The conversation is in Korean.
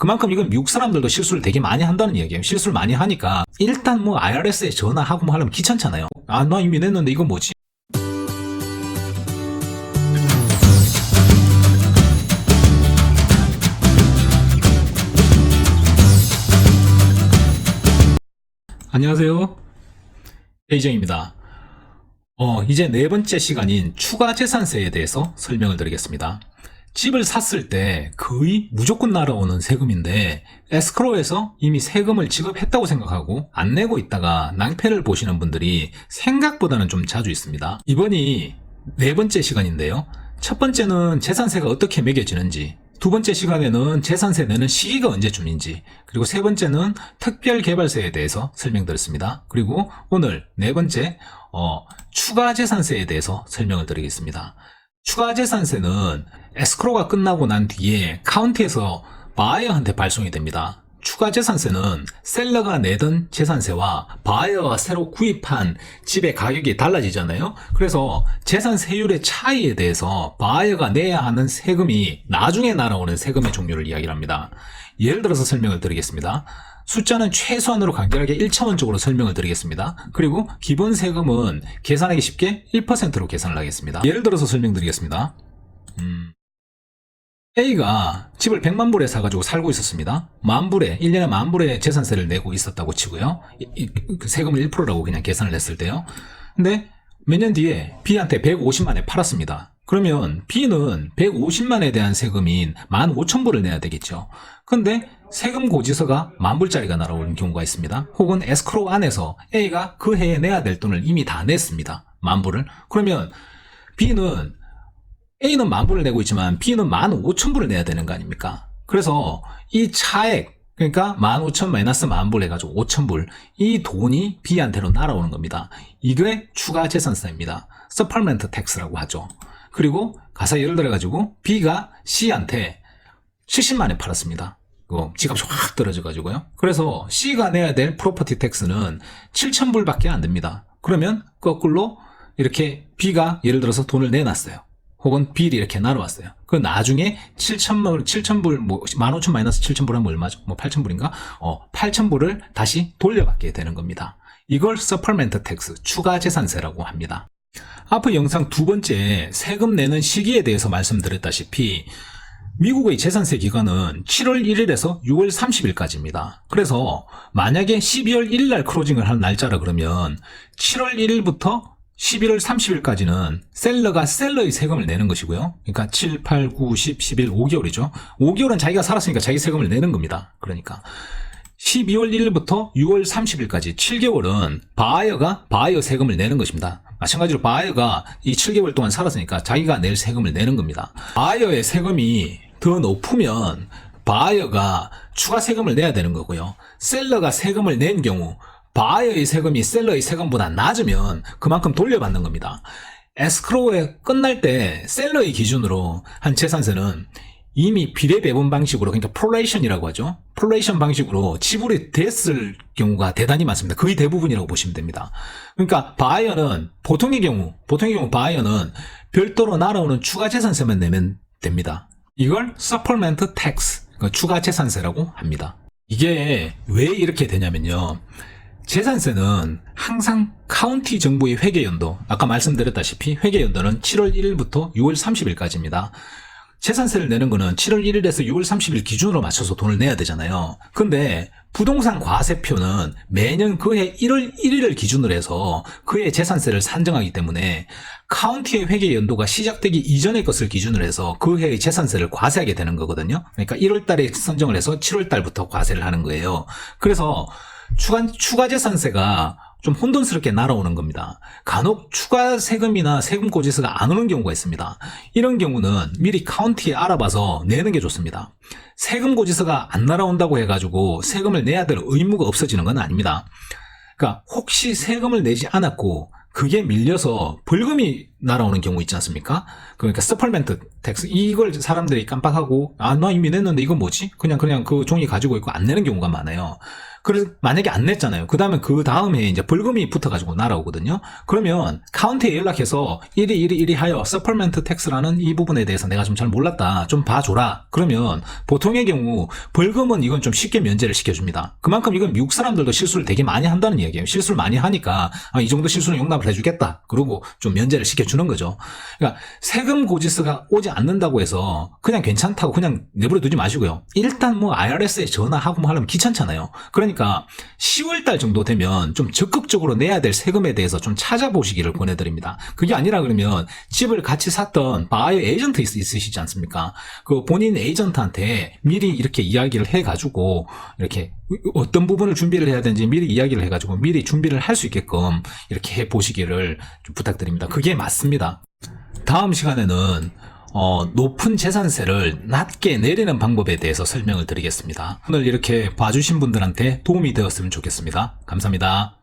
그만큼 이건 미국 사람들도 실수를 되게 많이 한다는 얘기예요. 실수를 많이 하니까 일단 뭐 IRS에 전화하고 뭐 하려면 귀찮잖아요. 아, 나 이미 냈는데 이건 뭐지? 안녕하세요. A정입니다. 이제 네 번째 시간인 추가재산세에 대해서 설명을 드리겠습니다. 집을 샀을 때 거의 무조건 날아오는 세금인데 에스크로에서 이미 세금을 지급했다고 생각하고 안 내고 있다가 낭패를 보시는 분들이 생각보다는 좀 자주 있습니다. 이번이 네 번째 시간인데요. 첫 번째는 재산세가 어떻게 매겨지는지, 두 번째 시간에는 재산세 내는 시기가 언제쯤인지, 그리고 세 번째는 특별개발세에 대해서 설명드렸습니다. 그리고 오늘 네 번째 추가재산세에 대해서 설명을 드리겠습니다. 추가재산세는 에스크로가 끝나고 난 뒤에 카운티에서 바이어한테 발송이 됩니다. 추가재산세는 셀러가 내던 재산세와 바이어가 새로 구입한 집의 가격이 달라지잖아요. 그래서 재산세율의 차이에 대해서 바이어가 내야 하는 세금이 나중에 날아오는 세금의 종류를 이야기를 합니다. 예를 들어서 설명을 드리겠습니다. 숫자는 최소한으로 간결하게 1차원적으로 설명을 드리겠습니다. 그리고 기본 세금은 계산하기 쉽게 1%로 계산을 하겠습니다. 예를 들어서 설명드리겠습니다. A가 집을 100만 불에 사가지고 살고 있었습니다. 1년에 10,000불의 재산세를 내고 있었다고 치고요. 그 세금을 1%라고 그냥 계산을 했을 때요. 근데 몇 년 뒤에 B한테 150만에 팔았습니다. 그러면 B는 150만에 대한 세금인 15,000불을 내야 되겠죠. 근데 세금 고지서가 10,000불짜리가 날아오는 경우가 있습니다. 혹은 에스크로우 안에서 A가 그 해에 내야 될 돈을 이미 다 냈습니다. 10,000불을. 그러면 A는 10,000불을 내고 있지만 B는 15,000불을 내야 되는 거 아닙니까? 그래서 이 차액, 그러니까 15,000 마이너스 10,000불 해가지고 5,000불, 이 돈이 B한테로 날아오는 겁니다. 이게 추가재산세입니다. 서플먼트 텍스라고 하죠. 그리고 가사 예를 들어가지고 B가 C한테 70만에 팔았습니다. 지값이 확 떨어져가지고요. 그래서 C가 내야 될 프로퍼티 텍스는 7,000불밖에 안 됩니다. 그러면 거꾸로 이렇게 B가 예를 들어서 돈을 내놨어요. 혹은 B이 이렇게 날아왔어요. 그 나중에 7,000불, 15,000 마이너스 7,000불 하면 얼마죠? 8,000불인가? 8,000불을 다시 돌려받게 되는 겁니다. 이걸 서플먼트 텍스, 추가재산세라고 합니다. 앞의 영상 두 번째 세금 내는 시기에 대해서 말씀드렸다시피 미국의 재산세 기간은 7월 1일에서 6월 30일까지입니다. 그래서 만약에 12월 1일 날 클로징을 한 날짜라 그러면 7월 1일부터 11월 30일까지는 셀러가 셀러의 세금을 내는 것이고요. 그러니까 7, 8, 9, 10, 11, 5개월이죠. 5개월은 자기가 살았으니까 자기 세금을 내는 겁니다. 그러니까 12월 1일부터 6월 30일까지 7개월은 바이어가 바이어 세금을 내는 것입니다. 마찬가지로 바이어가 이 7개월 동안 살았으니까 자기가 낼 세금을 내는 겁니다. 바이어의 세금이 더 높으면 바이어가 추가 세금을 내야 되는 거고요. 셀러가 세금을 낸 경우 바이어의 세금이 셀러의 세금보다 낮으면 그만큼 돌려받는 겁니다. 에스크로우에 끝날 때 셀러의 기준으로 한 재산세는 이미 비례배분 방식으로, 그러니까 프로레이션이라고 하죠. 프로레이션 방식으로 지불이 됐을 경우가 대단히 많습니다. 거의 대부분이라고 보시면 됩니다. 그러니까 바이어는 보통의 경우 바이어는 별도로 날아오는 추가재산세만 내면 됩니다. 이걸 서플먼트 텍스, 추가재산세라고 합니다. 이게 왜 이렇게 되냐면요. 재산세는 항상 카운티 정부의 회계연도, 아까 말씀드렸다시피 회계연도는 7월 1일부터 6월 30일까지입니다. 재산세를 내는 거는 7월 1일에서 6월 30일 기준으로 맞춰서 돈을 내야 되잖아요. 근데 부동산 과세표는 매년 그해 1월 1일을 기준으로 해서 그해 재산세를 산정하기 때문에 카운티의 회계 연도가 시작되기 이전의 것을 기준으로 해서 그해의 재산세를 과세하게 되는 거거든요. 그러니까 1월 달에 선정을 해서 7월 달부터 과세를 하는 거예요. 그래서 추가재산세가 좀 혼돈스럽게 날아오는 겁니다. 간혹 추가 세금이나 세금 고지서가 안 오는 경우가 있습니다. 이런 경우는 미리 카운티에 알아봐서 내는 게 좋습니다. 세금 고지서가 안 날아온다고 해가지고 세금을 내야 될 의무가 없어지는 건 아닙니다. 그러니까 혹시 세금을 내지 않았고 그게 밀려서 벌금이 날아오는 경우 있지 않습니까? 그러니까 서플먼트 텍스, 이걸 사람들이 깜빡하고 나 이미 냈는데 이건 뭐지? 그냥 그 종이 가지고 있고 안 내는 경우가 많아요. 그래서 만약에 안 냈잖아요. 그 다음에 이제 벌금이 붙어가지고 날아오거든요. 그러면 카운티에 연락해서 이리 하여 서플멘트 텍스라는 이 부분에 대해서 내가 좀 잘 몰랐다. 좀 봐줘라. 그러면 보통의 경우 벌금은 이건 좀 쉽게 면제를 시켜줍니다. 그만큼 이건 미국 사람들도 실수를 되게 많이 한다는 얘기예요. 실수를 많이 하니까 이 정도 실수는 용납을 해주겠다. 그러고 좀 면제를 시켜주는 거죠. 그러니까 세금 고지서가 오지 않는다고 해서 그냥 괜찮다고 그냥 내버려 두지 마시고요. 일단 뭐 IRS에 전화하고 뭐 하려면 귀찮잖아요. 그러니까 10월달 정도 되면 좀 적극적으로 내야 될 세금에 대해서 좀 찾아보시기를 권해드립니다. 그게 아니라 그러면 집을 같이 샀던 바이어 에이전트 있으시지 않습니까? 그 본인 에이전트한테 미리 이렇게 이야기를 해가지고 이렇게 어떤 부분을 준비를 해야 되는지 미리 이야기를 해가지고 미리 준비를 할 수 있게끔 이렇게 해보시기를 좀 부탁드립니다. 그게 맞습니다. 다음 시간에는 높은 재산세를 낮게 내리는 방법에 대해서 설명을 드리겠습니다. 오늘 이렇게 봐주신 분들한테 도움이 되었으면 좋겠습니다. 감사합니다.